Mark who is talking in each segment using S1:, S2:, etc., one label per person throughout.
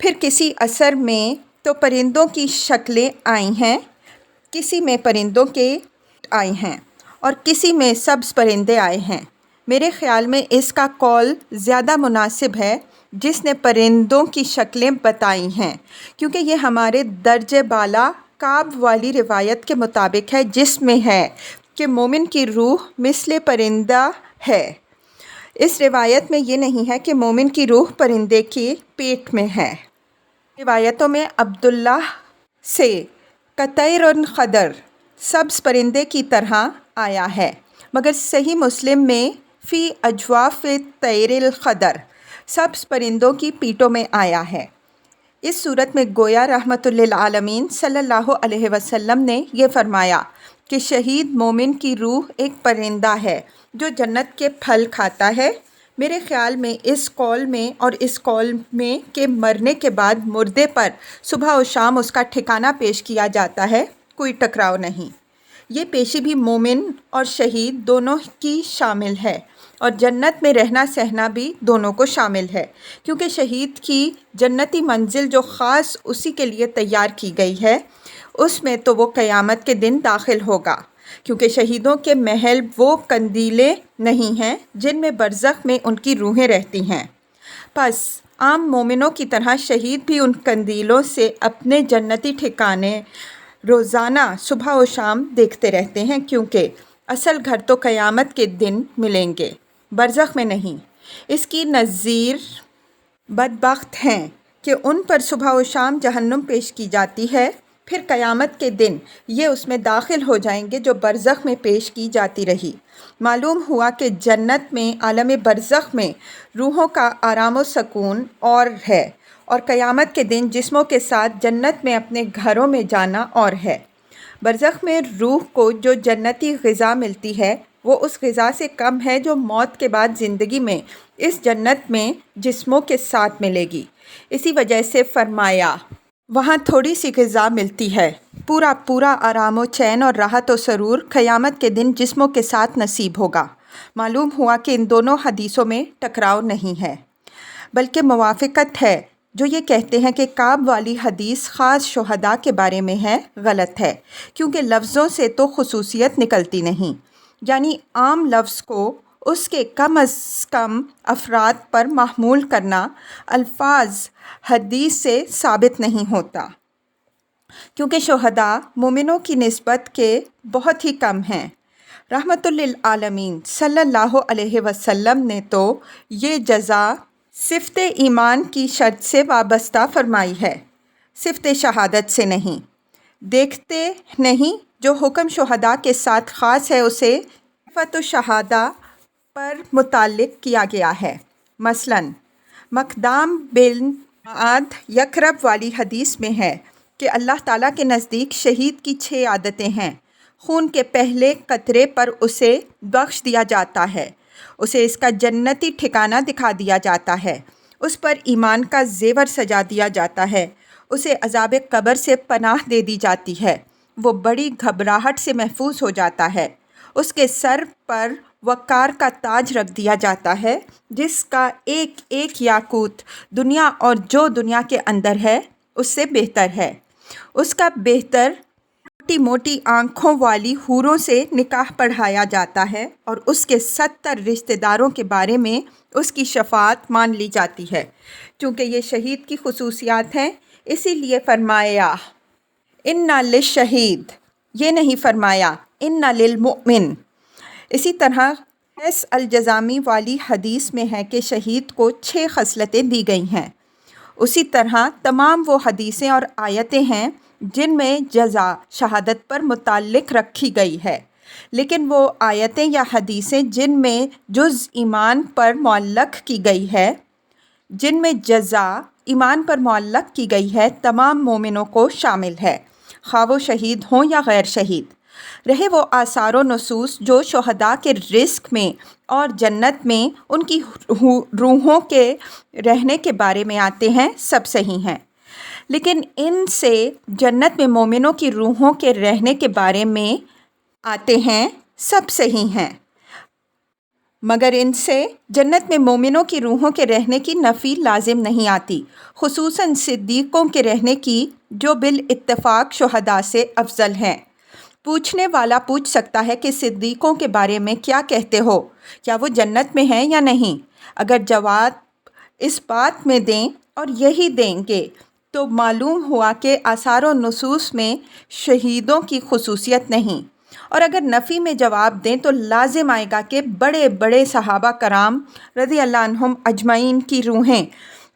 S1: پھر کسی اثر میں تو پرندوں کی شکلیں آئی ہیں، کسی میں پرندوں کے آئے ہیں اور کسی میں سبز پرندے آئے ہیں۔ میرے خیال میں اس کا قول زیادہ مناسب ہے جس نے پرندوں کی شکلیں بتائی ہیں، کیونکہ یہ ہمارے درجہ بالا کعب والی روایت کے مطابق ہے، جس میں ہے کہ مومن کی روح مثل پرندہ ہے۔ اس روایت میں یہ نہیں ہے کہ مومن کی روح پرندے کے پیٹ میں ہے۔ روایتوں میں عبداللہ سے کطیر خضر سبز پرندے کی طرح آیا ہے، مگر صحیح مسلم میں فی اجواف طیر الخضر سبز پرندوں کی پیٹوں میں آیا ہے۔ اس صورت میں گویا رحمت للعالمین صلی اللہ علیہ وسلم نے یہ فرمایا کہ شہید مومن کی روح ایک پرندہ ہے جو جنت کے پھل کھاتا ہے۔ میرے خیال میں اس قول میں اور اس قول میں کہ مرنے کے بعد مردے پر صبح و شام اس کا ٹھکانہ پیش کیا جاتا ہے، کوئی ٹکراؤ نہیں۔ یہ پیشی بھی مومن اور شہید دونوں کی شامل ہے، اور جنت میں رہنا سہنا بھی دونوں کو شامل ہے، کیونکہ شہید کی جنتی منزل جو خاص اسی کے لیے تیار کی گئی ہے، اس میں تو وہ قیامت کے دن داخل ہوگا، کیونکہ شہیدوں کے محل وہ قندیلیں نہیں ہیں جن میں برزخ میں ان کی روحیں رہتی ہیں۔ پس عام مومنوں کی طرح شہید بھی ان قندیلوں سے اپنے جنتی ٹھکانے روزانہ صبح و شام دیکھتے رہتے ہیں، کیونکہ اصل گھر تو قیامت کے دن ملیں گے، برزخ میں نہیں۔ اس کی نظیر بدبخت ہیں کہ ان پر صبح و شام جہنم پیش کی جاتی ہے، پھر قیامت کے دن یہ اس میں داخل ہو جائیں گے جو برزخ میں پیش کی جاتی رہی۔ معلوم ہوا کہ جنت میں عالم برزخ میں روحوں کا آرام و سکون اور ہے، اور قیامت کے دن جسموں کے ساتھ جنت میں اپنے گھروں میں جانا اور ہے۔ برزخ میں روح کو جو جنتی غذا ملتی ہے وہ اس غذا سے کم ہے جو موت کے بعد زندگی میں اس جنت میں جسموں کے ساتھ ملے گی۔ اسی وجہ سے فرمایا وہاں تھوڑی سی غذا ملتی ہے، پورا آرام و چین اور راحت و سرور قیامت کے دن جسموں کے ساتھ نصیب ہوگا۔ معلوم ہوا کہ ان دونوں حدیثوں میں ٹکراؤ نہیں ہے، بلکہ موافقت ہے۔ جو یہ کہتے ہیں کہ کعب والی حدیث خاص شہداء کے بارے میں ہے، غلط ہے، کیونکہ لفظوں سے تو خصوصیت نکلتی نہیں، یعنی عام لفظ کو اس کے کم از کم افراد پر محمول کرنا الفاظ حدیث سے ثابت نہیں ہوتا، کیونکہ شہداء مومنوں کی نسبت کے بہت ہی کم ہیں۔ رحمت للعالمین صلی اللہ علیہ وسلم نے تو یہ جزا صفت ایمان کی شرط سے وابستہ فرمائی ہے، صفت شہادت سے نہیں۔ دیکھتے نہیں جو حکم شہداء کے ساتھ خاص ہے اسے صفت الشہادہ پر متعلق کیا گیا ہے۔ مثلاً مقدام بن معاد یکرب والی حدیث میں ہے کہ اللہ تعالیٰ کے نزدیک شہید کی 6 عادتیں ہیں۔ خون کے پہلے قطرے پر اسے بخش دیا جاتا ہے، اسے اس کا جنتی ٹھکانہ دکھا دیا جاتا ہے، اس پر ایمان کا زیور سجا دیا جاتا ہے، اسے عذاب قبر سے پناہ دے دی جاتی ہے، وہ بڑی گھبراہٹ سے محفوظ ہو جاتا ہے، اس کے سر پر وقار کا تاج رکھ دیا جاتا ہے جس کا ایک ایک یاقوت دنیا اور جو دنیا کے اندر ہے اس سے بہتر ہے، اس کا بہتر موٹی موٹی آنکھوں والی حوروں سے نکاح پڑھایا جاتا ہے، اور اس کے 70 رشتہ داروں کے بارے میں اس کی شفاعت مان لی جاتی ہے۔ چونکہ یہ شہید کی خصوصیات ہیں، اسی لیے فرمایا اِنَّ للشہید، یہ نہیں فرمایا اِنَّ للمؤمن۔ اسی طرح قیس الجذامی والی حدیث میں ہے کہ شہید کو 6 خصلتیں دی گئی ہیں۔ اسی طرح تمام وہ حدیثیں اور آیتیں ہیں جن میں جزا شہادت پر متعلق رکھی گئی ہے، لیکن وہ آیتیں یا حدیثیں جن میں جز ایمان پر معلق کی گئی ہے، جن میں جزا ایمان پر معلق کی گئی ہے، تمام مومنوں کو شامل ہے، خواہ وہ شہید ہوں یا غیر شہید۔ رہے وہ آثار و نصوص جو شہداء کے رزق میں اور جنت میں ان کی روحوں کے رہنے کے بارے میں آتے ہیں، سب صحیح ہیں، لیکن ان سے جنت میں مومنوں کی روحوں کے رہنے کے بارے میں آتے ہیں، سب صحیح ہیں۔ مگر ان سے جنت میں مومنوں کی روحوں کے رہنے کی نفی لازم نہیں آتی، خصوصاً صدیقوں کے رہنے کی جو بالاتفاق شہداء سے افضل ہیں۔ پوچھنے والا پوچھ سکتا ہے کہ صدیقوں کے بارے میں کیا کہتے ہو؟ کیا وہ جنت میں ہیں یا نہیں؟ اگر جواب اس بات میں دیں اور یہی دیں گے تو معلوم ہوا کہ آثار و نصوص میں شہیدوں کی خصوصیت نہیں، اور اگر نفی میں جواب دیں تو لازم آئے گا کہ بڑے بڑے صحابہ کرام رضی اللہ عنہم اجمعین کی روحیں،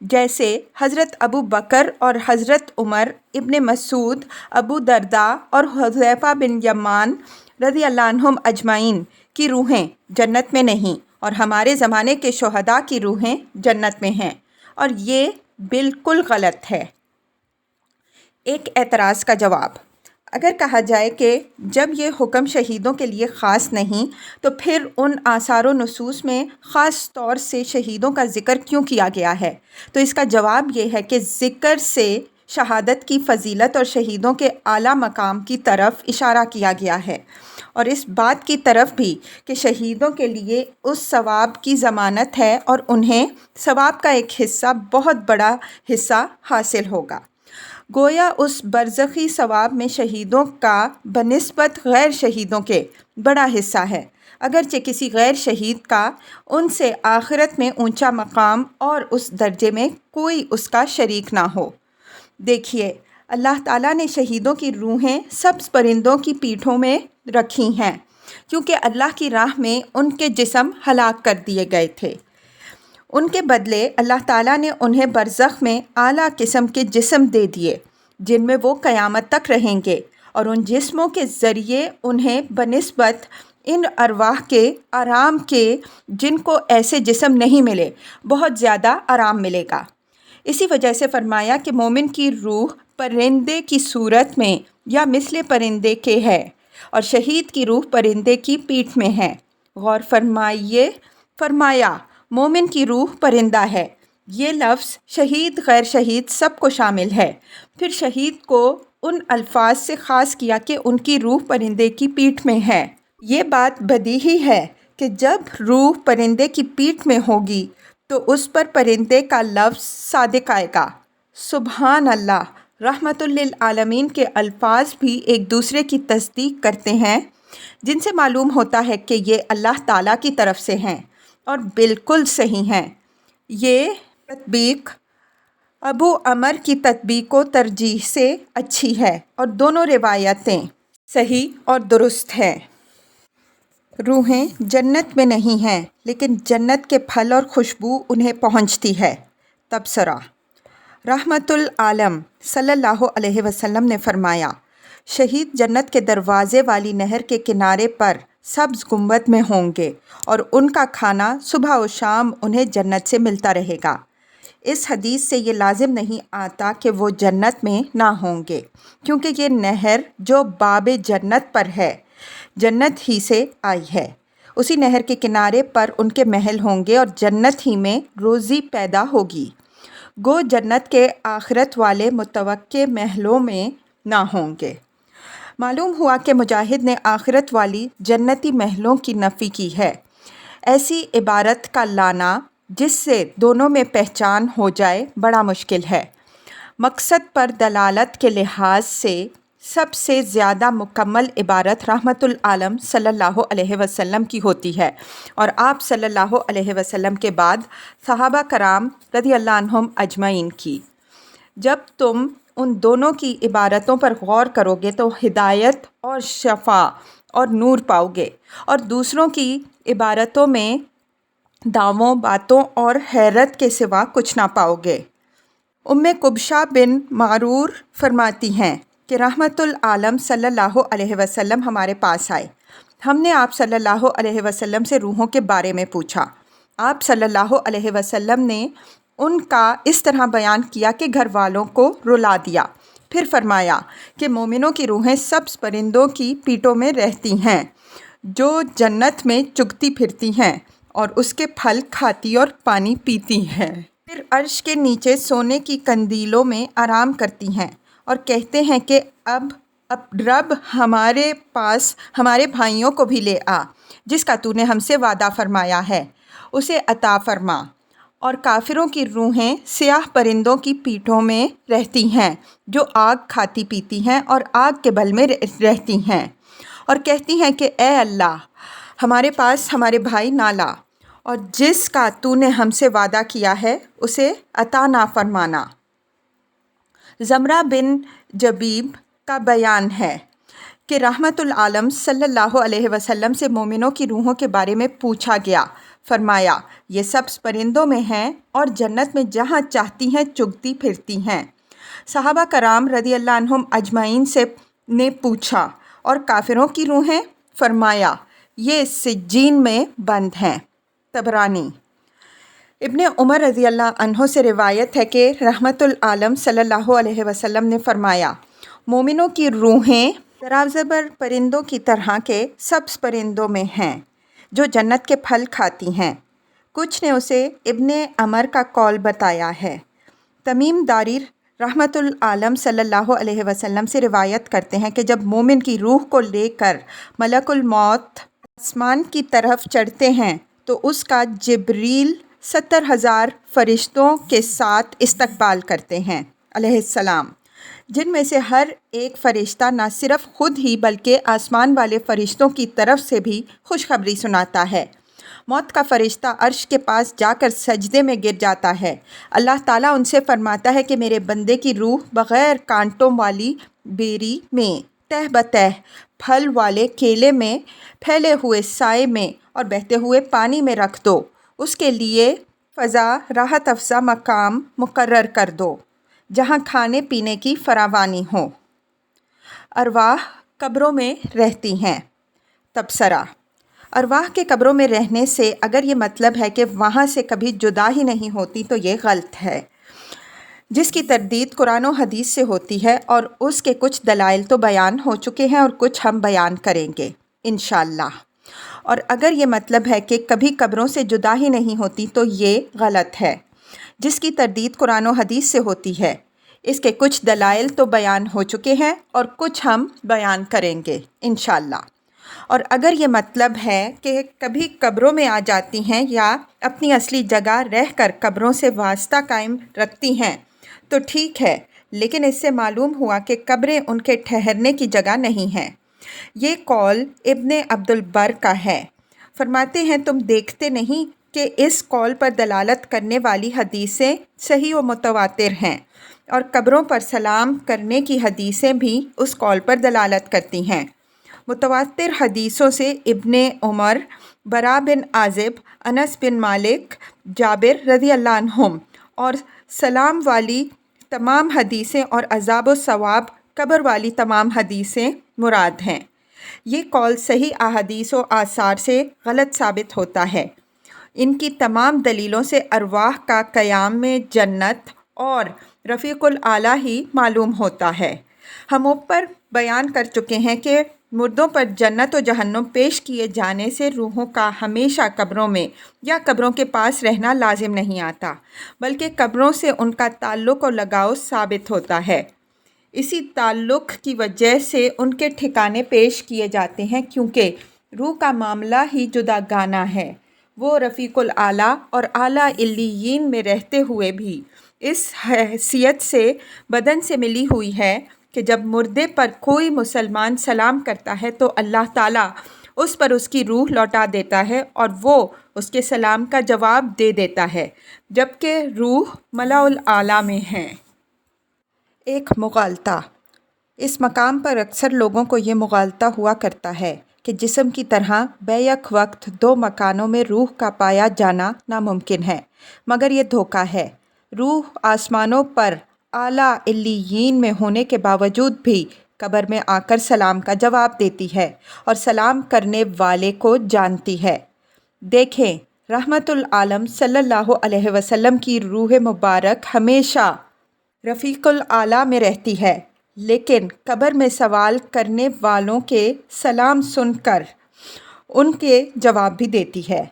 S1: جیسے حضرت ابو بکر اور حضرت عمر، ابن مسعود، ابو درداء اور حذیفہ بن یمان رضی اللہ عنہم اجمعین کی روحیں جنت میں نہیں، اور ہمارے زمانے کے شہداء کی روحیں جنت میں ہیں، اور یہ بالکل غلط ہے۔ ایک اعتراض کا جواب: اگر کہا جائے کہ جب یہ حکم شہیدوں کے لیے خاص نہیں تو پھر ان آثار و نصوص میں خاص طور سے شہیدوں کا ذکر کیوں کیا گیا ہے؟ تو اس کا جواب یہ ہے کہ ذکر سے شہادت کی فضیلت اور شہیدوں کے اعلیٰ مقام کی طرف اشارہ کیا گیا ہے، اور اس بات کی طرف بھی کہ شہیدوں کے لیے اس ثواب کی ضمانت ہے اور انہیں ثواب کا ایک حصہ، بہت بڑا حصہ حاصل ہوگا۔ گویا اس برزخی ثواب میں شہیدوں کا بنسبت غیر شہیدوں کے بڑا حصہ ہے، اگرچہ کسی غیر شہید کا ان سے آخرت میں اونچا مقام اور اس درجے میں کوئی اس کا شریک نہ ہو۔ دیکھیے، اللہ تعالیٰ نے شہیدوں کی روحیں سبز پرندوں کی پیٹھوں میں رکھی ہیں، کیونکہ اللہ کی راہ میں ان کے جسم ہلاک کر دیے گئے تھے۔ ان کے بدلے اللہ تعالیٰ نے انہیں برزخ میں اعلیٰ قسم کے جسم دے دیے جن میں وہ قیامت تک رہیں گے، اور ان جسموں کے ذریعے انہیں بنسبت ان ارواح کے آرام کے جن کو ایسے جسم نہیں ملے بہت زیادہ آرام ملے گا۔ اسی وجہ سے فرمایا کہ مومن کی روح پرندے کی صورت میں یا مثل پرندے کے ہے، اور شہید کی روح پرندے کی پیٹھ میں ہے۔ غور فرمائیے، فرمایا مومن کی روح پرندہ ہے۔ یہ لفظ شہید غیر شہید سب کو شامل ہے۔ پھر شہید کو ان الفاظ سے خاص کیا کہ ان کی روح پرندے کی پیٹھ میں ہے۔ یہ بات بدیہی ہے کہ جب روح پرندے کی پیٹھ میں ہوگی تو اس پر پرندے کا لفظ صادق آئے گا۔ سبحان اللہ! رحمت للعالمین کے الفاظ بھی ایک دوسرے کی تصدیق کرتے ہیں، جن سے معلوم ہوتا ہے کہ یہ اللہ تعالیٰ کی طرف سے ہیں اور بالکل صحیح ہیں۔ یہ تطبیق ابو عمر کی تطبیق و ترجیح سے اچھی ہے، اور دونوں روایتیں صحیح اور درست ہیں۔ روحیں جنت میں نہیں ہیں، لیکن جنت کے پھل اور خوشبو انہیں پہنچتی ہے۔ تبصرہ: رحمت العالم صلی اللہ علیہ وسلم نے فرمایا، شہید جنت کے دروازے والی نہر کے کنارے پر سبز گنبد میں ہوں گے، اور ان کا کھانا صبح و شام انہیں جنت سے ملتا رہے گا۔ اس حدیث سے یہ لازم نہیں آتا کہ وہ جنت میں نہ ہوں گے، کیونکہ یہ نہر جو باب جنت پر ہے، جنت ہی سے آئی ہے۔ اسی نہر کے کنارے پر ان کے محل ہوں گے اور جنت ہی میں روزی پیدا ہوگی۔ گو جنت کے آخرت والے متوقع محلوں میں نہ ہوں گے۔ معلوم ہوا کہ مجاہد نے آخرت والی جنتی محلوں کی نفی کی ہے۔ ایسی عبارت کا لانا جس سے دونوں میں پہچان ہو جائے بڑا مشکل ہے۔ مقصد پر دلالت کے لحاظ سے سب سے زیادہ مکمل عبارت رحمت العالم صلی اللہ علیہ وسلم کی ہوتی ہے، اور آپ صلی اللہ علیہ وسلم کے بعد صحابہ کرام رضی اللہ عنہم اجمعین کی۔ جب تم ان دونوں کی عبارتوں پر غور کرو گے تو ہدایت اور شفا اور نور پاؤ گے، اور دوسروں کی عبارتوں میں دعووں، باتوں اور حیرت کے سوا کچھ نہ پاؤ گے۔ کبشہ بن معرور فرماتی ہیں کہ رحمت العالم صلی اللہ علیہ وسلم ہمارے پاس آئے۔ ہم نے آپ صلی اللہ علیہ وسلم سے روحوں کے بارے میں پوچھا۔ آپ صلی اللہ علیہ وسلم نے ان کا اس طرح بیان کیا کہ گھر والوں کو رلا دیا۔ پھر فرمایا کہ مومنوں کی روحیں سبز پرندوں کی پیٹوں میں رہتی ہیں جو جنت میں چگتی پھرتی ہیں اور اس کے پھل کھاتی اور پانی پیتی ہیں۔ پھر عرش کے نیچے سونے کی قندیلوں میں آرام کرتی ہیں اور کہتے ہیں کہ اب رب ہمارے پاس ہمارے بھائیوں کو بھی لے آ۔ جس کا تو نے ہم سے وعدہ فرمایا ہے اسے عطا فرما، اور کافروں کی روحیں سیاہ پرندوں کی پیٹھوں میں رہتی ہیں جو آگ کھاتی پیتی ہیں اور آگ کے بل میں رہتی ہیں، اور کہتی ہیں کہ اے اللہ ہمارے پاس ہمارے بھائی نہ لا، اور جس کا تو نے ہم سے وعدہ کیا ہے اسے عطا نہ فرمانا۔ زمرہ بن جبیب کا بیان ہے کہ رحمت العالم صلی اللہ علیہ وسلم سے مومنوں کی روحوں کے بارے میں پوچھا گیا، فرمایا یہ سبز پرندوں میں ہیں اور جنت میں جہاں چاہتی ہیں چگتی پھرتی ہیں۔ صحابہ کرام رضی اللہ عنہم اجمعین سے نے پوچھا اور کافروں کی روحیں؟ فرمایا یہ سجین میں بند ہیں۔ طبرانی۔ ابن عمر رضی اللہ عنہ سے روایت ہے کہ رحمت العالم صلی اللہ علیہ وسلم نے فرمایا مومنوں کی روحیں زرافزبر پرندوں کی طرح کے سبز پرندوں میں ہیں جو جنت کے پھل کھاتی ہیں۔ کچھ نے اسے ابن عمر کا قول بتایا ہے۔ تمیم داری رحمت العالم صلی اللہ علیہ وسلم سے روایت کرتے ہیں کہ جب مومن کی روح کو لے کر ملک الموت آسمان کی طرف چڑھتے ہیں تو اس کا جبریل 70,000 فرشتوں کے ساتھ استقبال کرتے ہیں علیہ السلام، جن میں سے ہر ایک فرشتہ نہ صرف خود ہی بلکہ آسمان والے فرشتوں کی طرف سے بھی خوشخبری سناتا ہے۔ موت کا فرشتہ عرش کے پاس جا کر سجدے میں گر جاتا ہے۔ اللہ تعالیٰ ان سے فرماتا ہے کہ میرے بندے کی روح بغیر کانٹوں والی بیری میں، تہ بتہ پھل والے کیلے میں، پھیلے ہوئے سائے میں اور بہتے ہوئے پانی میں رکھ دو، اس کے لیے فضا راحت افزا مقام مقرر کر دو جہاں کھانے پینے کی فراوانی ہو۔ ارواح قبروں میں رہتی ہیں۔ تبصرہ: ارواح کے قبروں میں رہنے سے اگر یہ مطلب ہے کہ وہاں سے کبھی جدا ہی نہیں ہوتی تو یہ غلط ہے، جس کی تردید قرآن و حدیث سے ہوتی ہے، اور اس کے کچھ دلائل تو بیان ہو چکے ہیں اور کچھ ہم بیان کریں گے انشاءاللہ۔ اور اگر یہ مطلب ہے کہ کبھی قبروں سے جدا ہی نہیں ہوتی تو یہ غلط ہے، جس کی تردید قرآن و حدیث سے ہوتی ہے۔ اس کے کچھ دلائل تو بیان ہو چکے ہیں اور کچھ ہم بیان کریں گے انشاءاللہ۔ اور اگر یہ مطلب ہے کہ کبھی قبروں میں آ جاتی ہیں یا اپنی اصلی جگہ رہ کر قبروں سے واسطہ قائم رکھتی ہیں تو ٹھیک ہے، لیکن اس سے معلوم ہوا کہ قبریں ان کے ٹھہرنے کی جگہ نہیں ہیں۔ یہ قول ابن عبد البر کا ہے۔ فرماتے ہیں تم دیکھتے نہیں کہ اس قول پر دلالت کرنے والی حدیثیں صحیح و متواتر ہیں، اور قبروں پر سلام کرنے کی حدیثیں بھی اس قول پر دلالت کرتی ہیں۔ متواتر حدیثوں سے ابن عمر، برا بن عازب، انس بن مالک، جابر رضی اللہ عنہم اور سلام والی تمام حدیثیں اور عذاب و ثواب قبر والی تمام حدیثیں مراد ہیں۔ یہ قول صحیح احادیث و آثار سے غلط ثابت ہوتا ہے۔ ان کی تمام دلیلوں سے ارواح کا قیام میں جنت اور رفیق الاعلیٰ ہی معلوم ہوتا ہے۔ ہم اوپر بیان کر چکے ہیں کہ مردوں پر جنت و جہنم پیش کیے جانے سے روحوں کا ہمیشہ قبروں میں یا قبروں کے پاس رہنا لازم نہیں آتا، بلکہ قبروں سے ان کا تعلق و لگاؤ ثابت ہوتا ہے۔ اسی تعلق کی وجہ سے ان کے ٹھکانے پیش کیے جاتے ہیں، کیونکہ روح کا معاملہ ہی جداگانہ ہے۔ وہ رفیق الاعلیٰ اور اعلیٰ علیین میں رہتے ہوئے بھی اس حیثیت سے بدن سے ملی ہوئی ہے کہ جب مردے پر کوئی مسلمان سلام کرتا ہے تو اللہ تعالیٰ اس پر اس کی روح لوٹا دیتا ہے اور وہ اس کے سلام کا جواب دے دیتا ہے، جبکہ روح ملا الاعلیٰ میں ہے۔ ایک مغالطہ۔ اس مقام پر اکثر لوگوں کو یہ مغالطہ ہوا کرتا ہے کہ جسم کی طرح بیک وقت دو مکانوں میں روح کا پایا جانا ناممکن ہے، مگر یہ دھوکہ ہے۔ روح آسمانوں پر اعلیٰ علیین میں ہونے کے باوجود بھی قبر میں آ کر سلام کا جواب دیتی ہے اور سلام کرنے والے کو جانتی ہے۔ دیکھیں، رحمت العالم صلی اللہ علیہ وسلم کی روح مبارک ہمیشہ رفیق الاعلیٰ میں رہتی ہے، لیکن قبر میں سوال کرنے والوں کے سلام سن کر ان کے جواب بھی دیتی ہے۔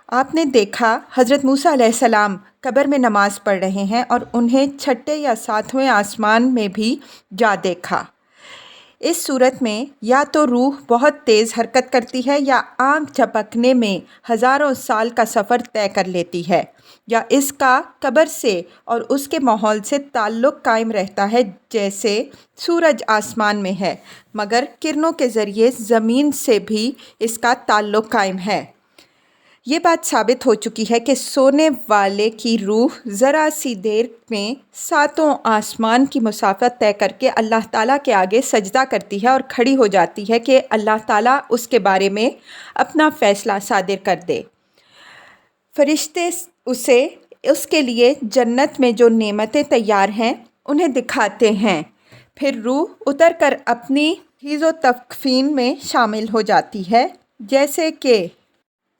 S1: آپ نے دیکھا حضرت موسیٰ علیہ السلام قبر میں نماز پڑھ رہے ہیں اور انہیں چھٹے یا ساتویں آسمان میں بھی جا دیکھا۔ اس صورت میں یا تو روح بہت تیز حرکت کرتی ہے یا آنکھ جھپکنے میں ہزاروں سال کا سفر طے کر لیتی ہے، یا اس کا قبر سے اور اس کے ماحول سے تعلق قائم رہتا ہے جیسے سورج آسمان میں ہے، مگر کرنوں کے ذریعے زمین سے بھی اس کا تعلق قائم ہے۔ یہ بات ثابت ہو چکی ہے کہ سونے والے کی روح ذرا سی دیر میں 7 آسمان کی مسافت طے کر کے اللہ تعالیٰ کے آگے سجدہ کرتی ہے اور کھڑی ہو جاتی ہے کہ اللہ تعالیٰ اس کے بارے میں اپنا فیصلہ صادر کر دے۔ فرشتے اسے اس کے لیے جنت میں جو نعمتیں تیار ہیں انہیں دکھاتے ہیں، پھر روح اتر کر اپنی تخلیق و تکوین میں شامل ہو جاتی ہے، جیسے کہ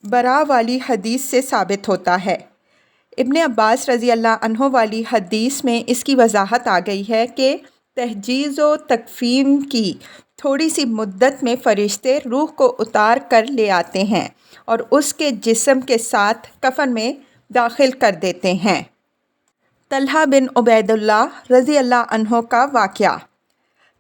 S1: برا والی حدیث سے ثابت ہوتا ہے۔ ابن عباس رضی اللہ عنہ والی حدیث میں اس کی وضاحت آ گئی ہے کہ تخلیق و تکوین کی تھوڑی سی مدت میں فرشتے روح کو اتار کر لے آتے ہیں اور اس کے جسم کے ساتھ کفن میں داخل کر دیتے ہیں۔ طلحہ بن عبید اللہ رضی اللہ عنہ کا واقعہ۔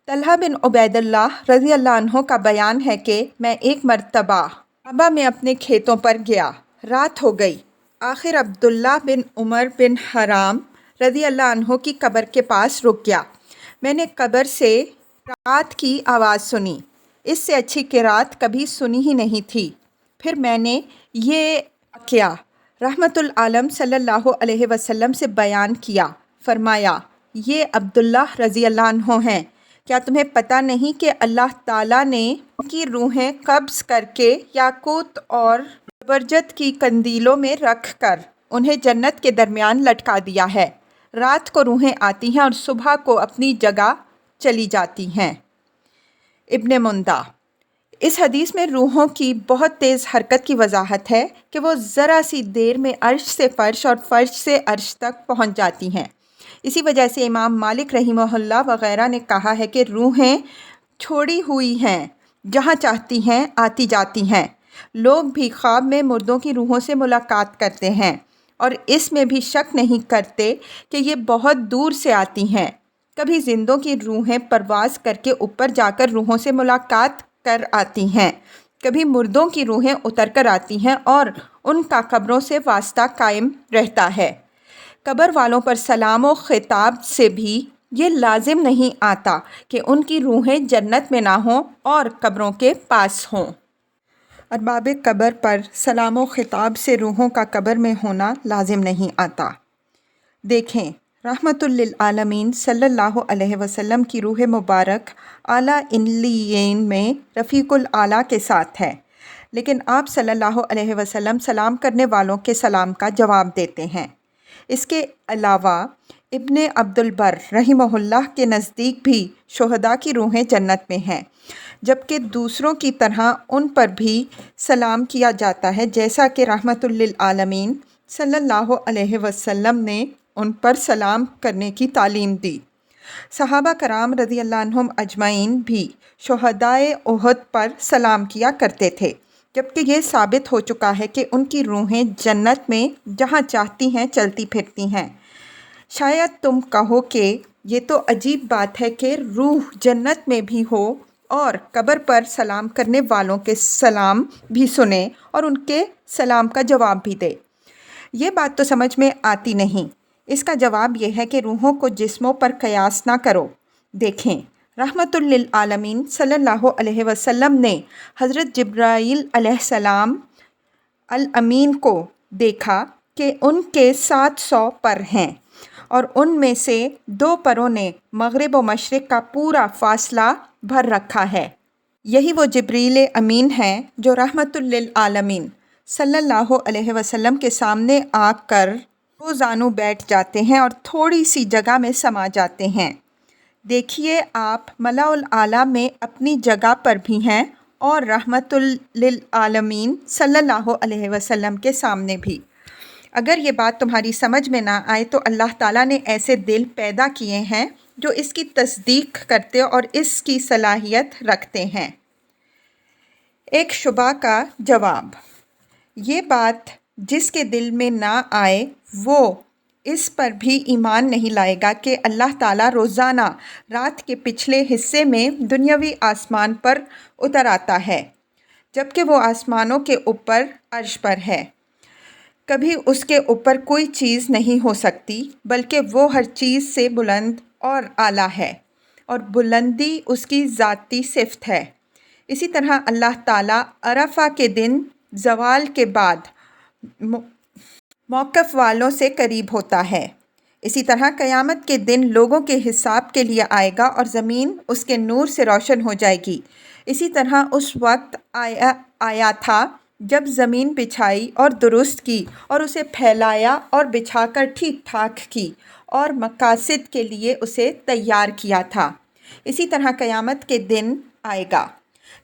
S1: طلحہ بن عبید اللہ رضی اللہ عنہ کا بیان ہے کہ میں ایک مرتبہ کعبہ میں اپنے کھیتوں پر گیا، رات ہو گئی، آخر عبداللہ بن عمر بن حرام رضی اللہ عنہ کی قبر کے پاس رک گیا۔ میں نے قبر سے قرات کی آواز سنی، اس سے اچھی قرات کبھی سنی ہی نہیں تھی۔ پھر میں نے یہ واقعہ رحمت العالم صلی اللہ علیہ وسلم سے بیان کیا، فرمایا یہ عبداللہ رضی اللہ عنہ ہیں، کیا تمہیں پتہ نہیں کہ اللہ تعالیٰ نے ان کی روحیں قبض کر کے یاقوت اور زبرجد کی قندیلوں میں رکھ کر انہیں جنت کے درمیان لٹکا دیا ہے، رات کو روحیں آتی ہیں اور صبح کو اپنی جگہ چلی جاتی ہیں۔ ابن مندہ۔ اس حدیث میں روحوں کی بہت تیز حرکت کی وضاحت ہے کہ وہ ذرا سی دیر میں عرش سے فرش اور فرش سے عرش تک پہنچ جاتی ہیں۔ اسی وجہ سے امام مالک رحمہ اللہ وغیرہ نے کہا ہے کہ روحیں چھوڑی ہوئی ہیں، جہاں چاہتی ہیں آتی جاتی ہیں۔ لوگ بھی خواب میں مردوں کی روحوں سے ملاقات کرتے ہیں اور اس میں بھی شک نہیں کرتے کہ یہ بہت دور سے آتی ہیں۔ کبھی زندوں کی روحیں پرواز کر کے اوپر جا کر روحوں سے ملاقات کر آتی ہیں، کبھی مردوں کی روحیں اتر کر آتی ہیں اور ان کا قبروں سے واسطہ قائم رہتا ہے۔ قبر والوں پر سلام و خطاب سے بھی یہ لازم نہیں آتا کہ ان کی روحیں جنت میں نہ ہوں اور قبروں کے پاس ہوں۔ ارباب قبر پر سلام و خطاب سے روحوں کا قبر میں ہونا لازم نہیں آتا۔ دیکھیں، رحمت للعالمین صلی اللہ علیہ وسلم کی روح مبارک اعلیٰ علیین میں رفیق الاعلیٰ کے ساتھ ہے، لیکن آپ صلی اللہ علیہ وسلم سلام کرنے والوں کے سلام کا جواب دیتے ہیں۔ اس کے علاوہ ابن عبد البر رحمہ اللہ کے نزدیک بھی شہداء کی روحیں جنت میں ہیں، جبکہ دوسروں کی طرح ان پر بھی سلام کیا جاتا ہے، جیسا کہ رحمت للعالمین صلی اللہ علیہ وسلم نے ان پر سلام کرنے کی تعلیم دی۔ صحابہ کرام رضی اللہ عنہم اجمعین بھی شہدائے احد پر سلام کیا کرتے تھے، جبکہ یہ ثابت ہو چکا ہے کہ ان کی روحیں جنت میں جہاں چاہتی ہیں چلتی پھرتی ہیں۔ شاید تم کہو کہ یہ تو عجیب بات ہے کہ روح جنت میں بھی ہو اور قبر پر سلام کرنے والوں کے سلام بھی سنے اور ان کے سلام کا جواب بھی دے۔ یہ بات تو سمجھ میں آتی نہیں۔ اس کا جواب یہ ہے کہ روحوں کو جسموں پر قیاس نہ کرو۔ دیکھیں، رحمت للعالمین صلی اللہ علیہ وسلم نے حضرت جبرائیل علیہ السلام الامین کو دیکھا کہ ان کے 700 پر ہیں اور ان میں سے 2 پروں نے مغرب و مشرق کا پورا فاصلہ بھر رکھا ہے۔ یہی وہ جبریل امین ہیں جو رحمت للعالمین صلی اللہ علیہ وسلم کے سامنے آ کر روزانو بیٹھ جاتے ہیں اور تھوڑی سی جگہ میں سما جاتے ہیں۔ دیکھیے، آپ ملاء الاعلیٰ میں اپنی جگہ پر بھی ہیں اور رحمت للعالمین صلی اللہ علیہ وسلم کے سامنے بھی۔ اگر یہ بات تمہاری سمجھ میں نہ آئے تو اللہ تعالیٰ نے ایسے دل پیدا کیے ہیں جو اس کی تصدیق کرتے اور اس کی صلاحیت رکھتے ہیں۔ ایک شبہ کا جواب۔ یہ بات جس کے دل میں نہ آئے وہ اس پر بھی ایمان نہیں لائے گا کہ اللہ تعالیٰ روزانہ رات کے پچھلے حصے میں دنیاوی آسمان پر اتر آتا ہے، جبکہ وہ آسمانوں کے اوپر عرش پر ہے۔ کبھی اس کے اوپر کوئی چیز نہیں ہو سکتی، بلکہ وہ ہر چیز سے بلند اور اعلیٰ ہے، اور بلندی اس کی ذاتی صفت ہے۔ اسی طرح اللہ تعالیٰ عرفہ کے دن زوال کے بعد موقف والوں سے قریب ہوتا ہے۔ اسی طرح قیامت کے دن لوگوں کے حساب کے لیے آئے گا اور زمین اس کے نور سے روشن ہو جائے گی۔ اسی طرح اس وقت آیا تھا جب زمین بچھائی اور درست کی اور اسے پھیلایا اور بچھا کر ٹھیک ٹھاک کی اور مقاصد کے لیے اسے تیار کیا تھا۔ اسی طرح قیامت کے دن آئے گا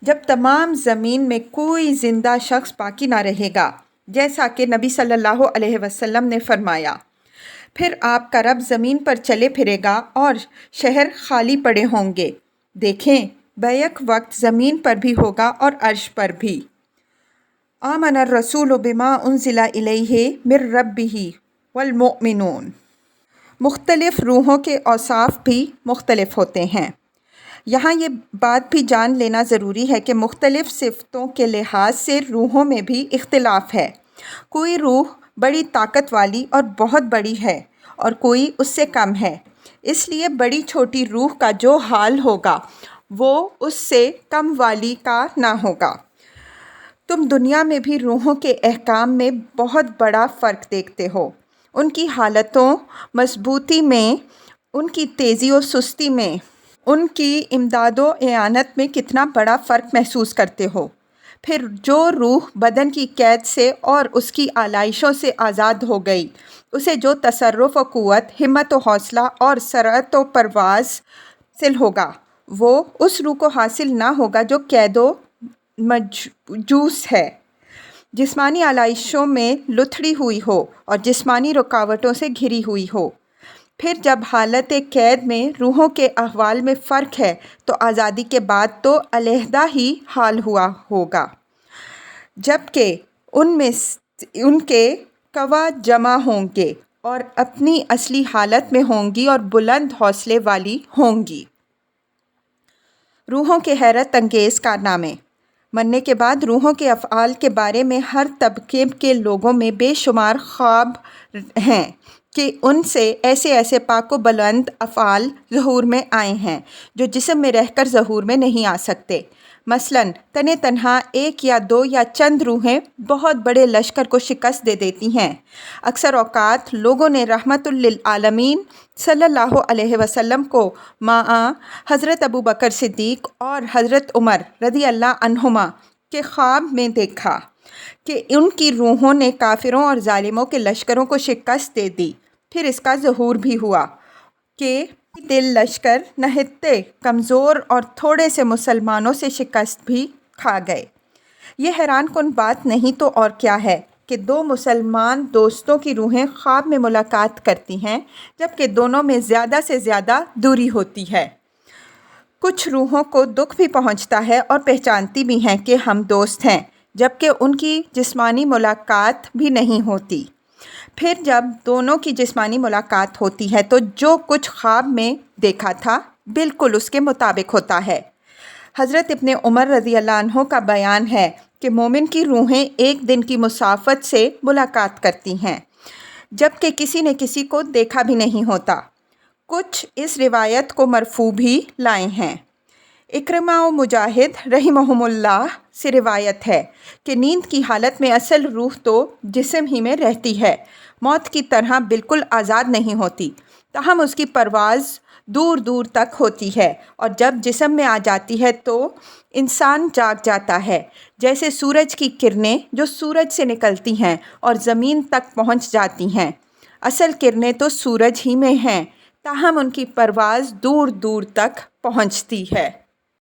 S1: جب تمام زمین میں کوئی زندہ شخص باقی نہ رہے گا، جیسا کہ نبی صلی اللہ علیہ وسلم نے فرمایا۔ پھر آپ کا رب زمین پر چلے پھرے گا اور شہر خالی پڑے ہوں گے۔ دیکھیں، بیک وقت زمین پر بھی ہوگا اور عرش پر بھی۔ آمن الرسول بما انزل الیہ من ربہ والمؤمنون۔ مختلف روحوں کے اوصاف بھی مختلف ہوتے ہیں۔ یہاں یہ بات بھی جان لینا ضروری ہے کہ مختلف صفتوں کے لحاظ سے روحوں میں بھی اختلاف ہے۔ کوئی روح بڑی طاقت والی اور بہت بڑی ہے اور کوئی اس سے کم ہے، اس لیے بڑی چھوٹی روح کا جو حال ہوگا وہ اس سے کم والی کا نہ ہوگا۔ تم دنیا میں بھی روحوں کے احکام میں بہت بڑا فرق دیکھتے ہو، ان کی حالتوں مضبوطی میں، ان کی تیزی و سستی میں، ان کی امداد و اعانت میں کتنا بڑا فرق محسوس کرتے ہو۔ پھر جو روح بدن کی قید سے اور اس کی آلائشوں سے آزاد ہو گئی، اسے جو تصرف و قوت، ہمت و حوصلہ اور سرعت و پرواز حاصل ہوگا، وہ اس روح کو حاصل نہ ہوگا جو قید و مجوس ہے، جسمانی آلائشوں میں لتھڑی ہوئی ہو اور جسمانی رکاوٹوں سے گھری ہوئی ہو۔ پھر جب حالت قید میں روحوں کے احوال میں فرق ہے تو آزادی کے بعد تو علیحدہ ہی حال ہوا ہوگا، جبکہ ان کے قوا جمع ہوں گے اور اپنی اصلی حالت میں ہوں گی اور بلند حوصلے والی ہوں گی۔ روحوں کے حیرت انگیز کارنامے۔ مرنے کے بعد روحوں کے افعال کے بارے میں ہر طبقے کے لوگوں میں بے شمار خواب ہیں کہ ان سے ایسے پاک و بلند افعال ظہور میں آئے ہیں جو جسم میں رہ کر ظہور میں نہیں آ سکتے۔ مثلاً تنے تنہا ایک یا دو یا چند روحیں بہت بڑے لشکر کو شکست دے دیتی ہیں۔ اکثر اوقات لوگوں نے رحمت للعالمین صلی اللہ علیہ وسلم کو مع حضرت ابوبکر صدیق اور حضرت عمر رضی اللہ عنہما کے خواب میں دیکھا کہ ان کی روحوں نے کافروں اور ظالموں کے لشکروں کو شکست دے دی۔ پھر اس کا ظہور بھی ہوا کہ دل لشکر نہتے کمزور اور تھوڑے سے مسلمانوں سے شکست بھی کھا گئے۔ یہ حیران کن بات نہیں تو اور کیا ہے کہ دو مسلمان دوستوں کی روحیں خواب میں ملاقات کرتی ہیں جبکہ دونوں میں زیادہ سے زیادہ دوری ہوتی ہے۔ کچھ روحوں کو دکھ بھی پہنچتا ہے اور پہچانتی بھی ہیں کہ ہم دوست ہیں، جبکہ ان کی جسمانی ملاقات بھی نہیں ہوتی۔ پھر جب دونوں کی جسمانی ملاقات ہوتی ہے تو جو کچھ خواب میں دیکھا تھا بالکل اس کے مطابق ہوتا ہے۔ حضرت ابن عمر رضی اللہ عنہ کا بیان ہے کہ مومن کی روحیں ایک دن کی مسافت سے ملاقات کرتی ہیں، جبکہ کسی نے کسی کو دیکھا بھی نہیں ہوتا۔ کچھ اس روایت کو مرفوع بھی لائے ہیں۔ اکرمہ و مجاہد رحمہم اللہ سے روایت ہے کہ نیند کی حالت میں اصل روح تو جسم ہی میں رہتی ہے، موت کی طرح بالکل آزاد نہیں ہوتی، تاہم اس کی پرواز دور دور تک ہوتی ہے، اور جب جسم میں آ جاتی ہے تو انسان جاگ جاتا ہے، جیسے سورج کی کرنیں جو سورج سے نکلتی ہیں اور زمین تک پہنچ جاتی ہیں۔ اصل کرنیں تو سورج ہی میں ہیں، تاہم ان کی پرواز دور دور تک پہنچتی ہے۔